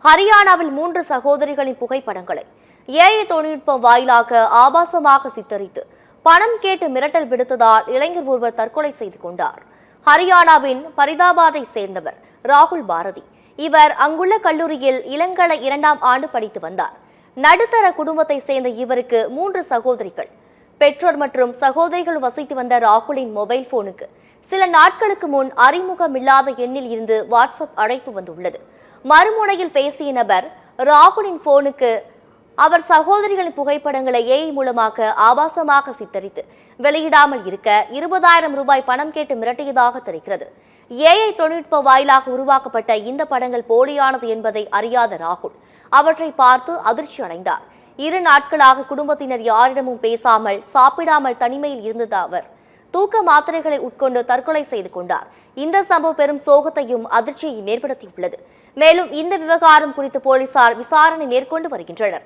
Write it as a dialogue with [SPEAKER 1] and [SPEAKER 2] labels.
[SPEAKER 1] ஹரியானாவில் 3 சகோதரிகளின் புகைப்படங்களை ஏஐ தொழில்நுட்பம் வாயிலாக ஆபாசமாக சித்தரித்து பணம் கேட்டு மிரட்டல் விடுத்ததால் இளைஞர் ஒருவர் தற்கொலை செய்து கொண்டார். ஹரியானாவின் பரிதாபாத்தை சேர்ந்தவர் ராகுல் பாரதி. இவர் அங்குள்ள கல்லூரியில் இளங்கலை 2ஆம் ஆண்டு படித்து வந்தார். நடுத்தர குடும்பத்தை சேர்ந்த இவருக்கு 3 சகோதரிகள். பெற்றோர் மற்றும் சகோதரிகள் வசித்து வந்த ராகுலின் மொபைல் போனுக்கு சில நாட்களுக்கு முன் அறிமுகமில்லாத எண்ணில் இருந்து வாட்ஸ்அப் அழைப்பு வந்துள்ளது. மறுமுனையில் பேசிய நபர் ராகுலின் போனுக்கு அவர் சகோதரிகளின் புகைப்படங்களை ஏஐ மூலமாக ஆபாசமாக சித்தரித்து வெளியிடாமல் இருக்க 20,000 ரூபாய் பணம் கேட்டு மிரட்டியதாக தெரிகிறது. ஏஐ தொழில்நுட்ப வாயிலாக உருவாக்கப்பட்ட இந்த படங்கள் போலியானது என்பதை அறியாத ராகுல் அவற்றை பார்த்து அதிர்ச்சி அடைந்தார். 2 நாட்களாக குடும்பத்தினர் யாரிடமும் பேசாமல் சாப்பிடாமல் தனிமையில் இருந்தது. அவர் தூக்க மாத்திரைகளை உட்கொண்டு தற்கொலை செய்து கொண்டார். இந்த சம்பவம் பெரும் சோகத்தையும் அதிர்ச்சியையும் ஏற்படுத்தியுள்ளது. மேலும் இந்த விவகாரம் குறித்து போலீசார் விசாரணை மேற்கொண்டு வருகின்றனர்.